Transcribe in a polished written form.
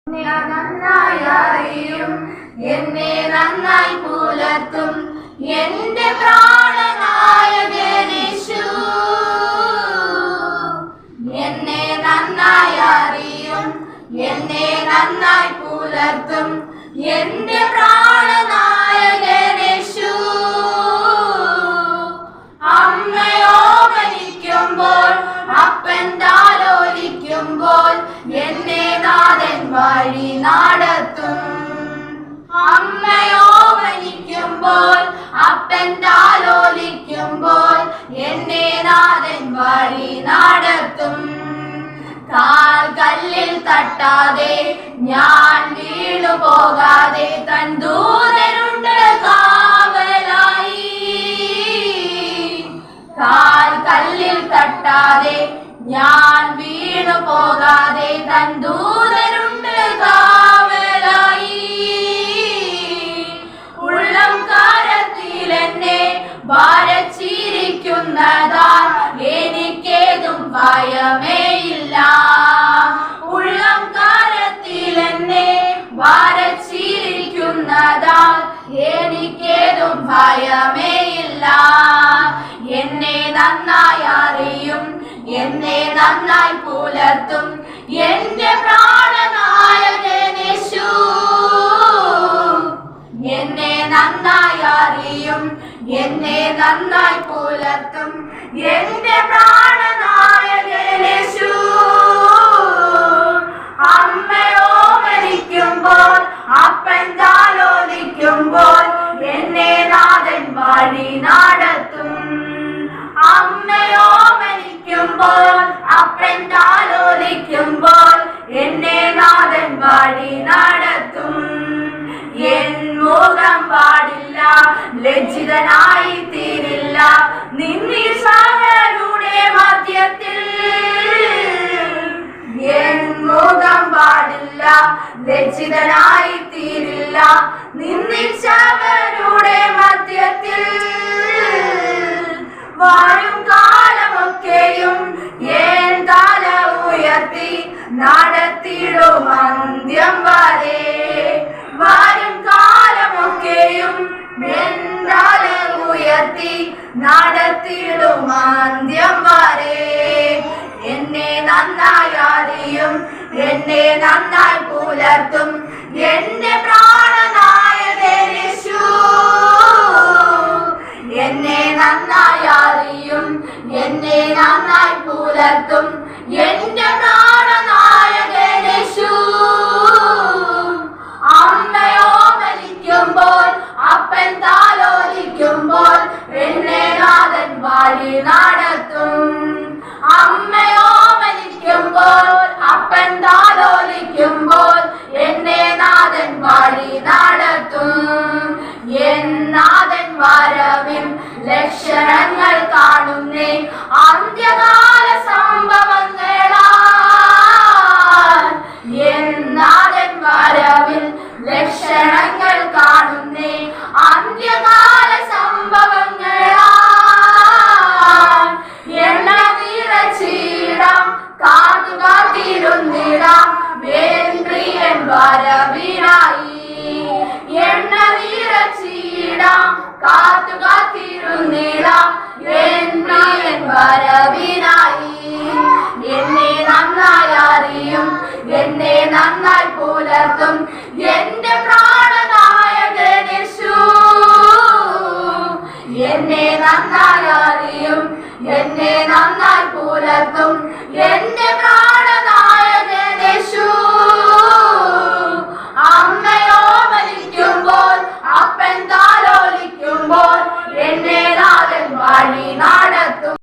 നന്നായി അറിയും, എന്നെ നന്നായി പുലർത്തും എന്റെ പ്രാണനായകനേശു. എന്നെ നന്നായി അറിയും, എന്നെ നന്നായി പുലർത്തും എന്റെ പ്രാണനായകനേശു. അമ്മയോ മരിക്കുമ്പോൾ അപ്പൻ താലോലിക്കുമ്പോൾ എന്നെ നാഥൻ വഴി നടത്തും. അമ്മയോ മരിക്കുമ്പോൾ അപ്പൻ താലോലിക്കുമ്പോൾ എന്നെ നാഥൻ വഴി നടത്തും. കാൽ കല്ലിൽ തട്ടാതെ ഞാൻ വീണു പോകാതെ തൻ ദൂതനുണ്ട് കാവലായി. കാൽ കല്ലിൽ തട്ടാതെ ഞാൻ വീണു പോകാതെ തൻ ദൂതനുണ്ട് കാവലായി. ഉള്ളം കാരത്തിൽ എന്നെ ഭാരച്ചിരിക്കുന്നതാൽ എനിക്കേതും ഭയമേയില്ല. ഉള്ളം കാരത്തിൽ എന്നെ ഭാരച്ചിരിക്കുന്നതാൽ എനിക്കേതും ഭയമേയില്ല. എന്നെ നന്നായി അറിയും, എന്നെ നന്നായി പുലർത്തും എന്റെ പ്രാണനായകനേശു. എന്നെ നന്നായി അറിയും, എന്നെ നന്നായി പുലർത്തും എന്റെ പ്രാണനായകനേശു. അമ്മയോ മരിക്കുമ്പോൾ അപ്പൻ താലോലിക്കുമ്പോൾ എന്നെ നാഥൻ വഴി നടത്തും. അമ്മയോ മരിക്കുമ്പോൾ അപ്പൻ താലോലിക്കുമ്പോൾ എന്നെ നാഥൻ വഴി നടത്തും. എൻ മുഖം പാടില്ല, ലജ്ജിതനായി തീരില്ല നിന്നീശരുടെ മധ്യത്തിൽ. എൻ മുഖം പാടില്ല, ലജ്ജിതനായി തീരില്ല നിന്നീശരുടെ മധ്യത്തിൽ. വരും കാലമൊക്കെയും എൻ തല ഉയർത്തി നടത്തിയിടും അന്ത്യം വരെ. വരും കാലമൊക്കെയും എൻ തല ഉയർത്തി നടത്തിയിടും അന്ത്യം വരെ. എന്നെ നന്നായി അറിയും, എന്നെ നന്നായി പുലർത്തും എന്റെ പ്രാണനായകനേശു. എന്നെ നന്നായി അറിയും, എന്നെ നന്നായി പുലർത്തും എന്റെ പ്രാണനായകനേശു. അമ്മയോ മരിക്കുമ്പോൾ അപ്പൻ താലോലിക്കുമ്പോൾ എന്നെ നാഥൻ വഴി നടത്തും. അമ്മയോ മരിക്കുമ്പോൾ അപ്പൻ താലോലിക്കുമ്പോൾ എന്നെ നാഥൻ വഴി നടത്തും. എൻ നാഥൻ വരവിൻ ലക്ഷണങ്ങൾ കാണുന്നേ അന്ത്യകാല സംഭവങ്ങളാൽ. എൻ നാഥൻ വരവിൽ ലക്ഷണങ്ങൾ കാണുന്നേ അന്ത്യകാല സംഭവങ്ങളാൽ. എണ്ണ നിറച്ചിടാം, കാത്തുകാത്തിരുന്നിടാം വേന്ദ്രിയൻ വരവിനായി. എണ്ണ നിറച്ചിടാം, കാത്തുകാത്തിരുന്നിടാം വേന്ദ്രിയൻ വരവിനായി. എന്നെ നന്നായി അറിയും, എന്നെ നന്നായി പുലർത്തും എന്റെ പ്രാണനായകനേശു. എന്നെ നന്നായി അറിയും, എന്നെ നന്നായി പുലർത്തും